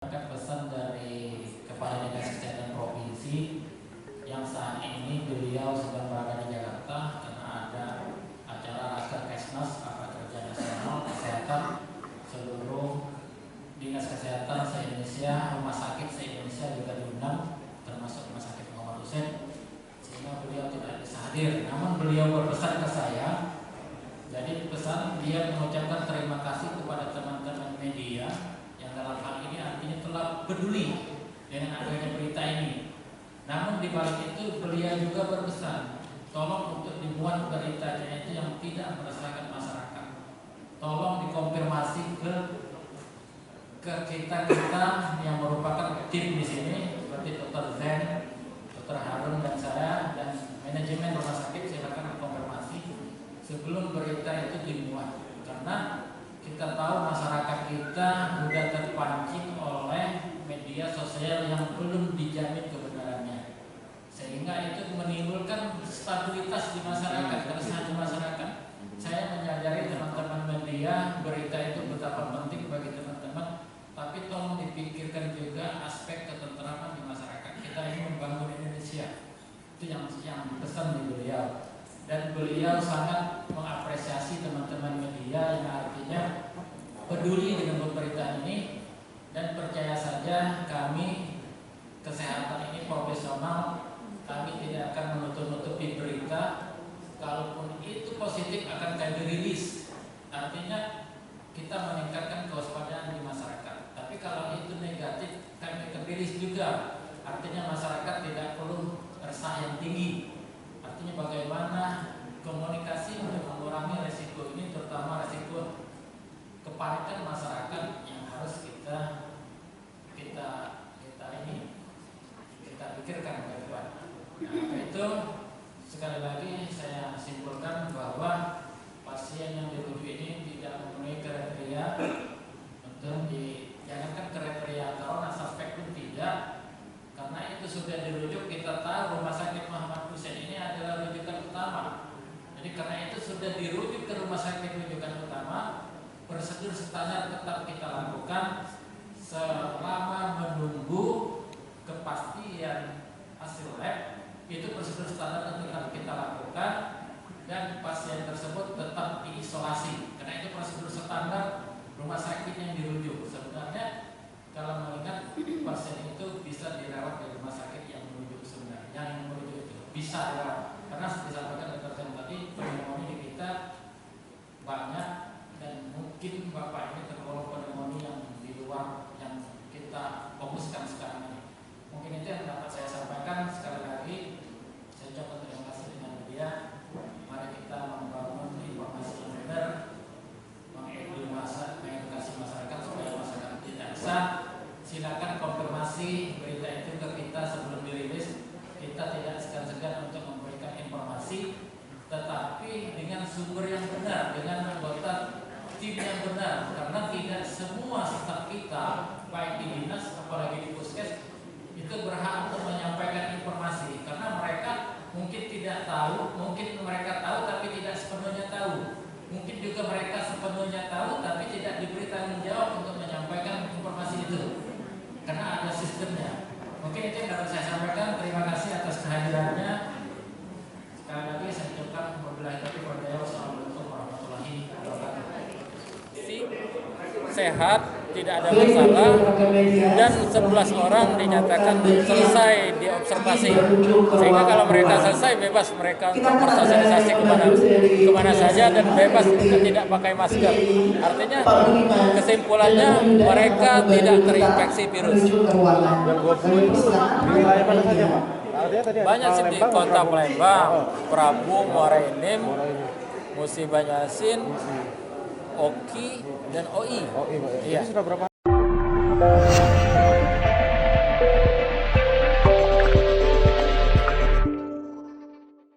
Pesan dari Kepala Dinas Kesehatan Provinsi yang saat ini beliau sedang berada di Jakarta karena ada acara Raker Kesmas Rapat Kerja Nasional Kesehatan seluruh dinas kesehatan se-Indonesia, rumah sakit se-Indonesia juga diundang, termasuk Rumah Sakit Muhammad Hussein, sehingga beliau tidak bisa hadir. Namun beliau berpesan ke saya, jadi pesan dia mengucapkan terima kasih kepada teman-teman media yang dalam hal ini artinya telah peduli dengan adanya berita ini. Namun di balik itu beliau juga berpesan, tolong untuk dibuat beritanya itu yang tidak meresahkan masyarakat. Tolong dikonfirmasi ke kita yang merupakan tim di sini, seperti Dr. Zen, Dr. Harun dan saya dan manajemen rumah sakit, silakan dikonfirmasi sebelum berita itu dimuat, karena kita tahu masyarakat kita sudah terpancing oleh media sosial yang belum dijamin kebenarannya, sehingga itu menimbulkan stabilitas di masyarakat, keresahan di masyarakat. Saya menyadari teman-teman media berita itu betapa penting bagi teman-teman, tapi tolong dipikirkan juga aspek ketentraman di masyarakat. Kita ini membangun Indonesia, itu yang pesan di beliau. Dan beliau sangat mengapresiasi teman-teman media yang artinya peduli dengan pemberitaan ini, dan percaya saja kami kesehatan ini profesional, kami tidak akan menutup-nutupi berita. Kalaupun itu positif akan kami rilis, artinya kita meningkatkan kewaspadaan di masyarakat. Tapi kalau itu negatif kami akan rilis juga, artinya masyarakat tidak perlu resah yang tinggi. Artinya bagaimana komunikasi untuk mengurangi resiko ini, terutama resiko kepanikan masyarakat yang harus kita pikirkan ke depan. Nah, itu sekali lagi saya simpulkan bahwa pasien yang dirujuk ini tidak memenuhi kriteria untuk jangankan kriteria corona, suspek pun tidak, karena itu sudah dirujuk. Kita tahu Rumah Sakit Muhammad Hussein ini adalah rujukan utama. Jadi karena itu sudah dirujuk ke rumah sakit rujukan utama, prosedur standar tetap kita lakukan selama menunggu kepastian hasil lab. Itu prosedur standar tetap kita lakukan, dan pasien tersebut tetap diisolasi, karena itu prosedur standar rumah sakit yang dirujuk. Sebenarnya kalau melihat pasien itu bisa dirawat di rumah sakit yang merujuk, sebenarnya yang merujuk itu bisa dirawat, karena disampaikan dokter tadi pneumonia di kita banyak, dan mungkin bapak ini tergolong pneumonia yang di luar yang kita fokuskan sekarang ini. Mungkin itu yang dapat saya sampaikan. Sekali lagi saya ucapkan terima kasih dengan media. Mari kita membangun informasi yang benar, mengedukasi masyarakat supaya masyarakat tidak resah. Silakan konfirmasi berita itu ke kita sebelum dirilis. Kita tidak segan-segan untuk memberikan informasi, tetapi dengan sumber yang benar, dengan anggota tim yang benar, karena tidak semua staf kita baik di dinas apalagi di puskes itu berhak untuk menyampaikan informasi, karena mereka mungkin tidak tahu, mungkin mereka tahu tapi tidak sepenuhnya tahu, mungkin juga mereka sepenuhnya tahu tapi tidak diberi tanggung jawab untuk menyampaikan informasi itu, karena ada sistemnya. Mungkin itu yang dapat saya sampaikan. Terima kasih atas kehadirannya. Sekali lagi saya ucapkan wabillahi taufiq wal hidayah. Wassalamualaikum warahmatullahi wabarakatuh. Sehat, tidak ada masalah, dan 11 orang dinyatakan selesai diobservasi, sehingga kalau mereka selesai bebas mereka untuk bersosialisasi kemana saja dan bebas tidak pakai masker. Artinya kesimpulannya mereka tidak terinfeksi virus. Banyak sih di Kota Palembang, Prabu, Muara Enim, Musi Banyasin, Oki dan OI. Iya. Ini sudah berapa?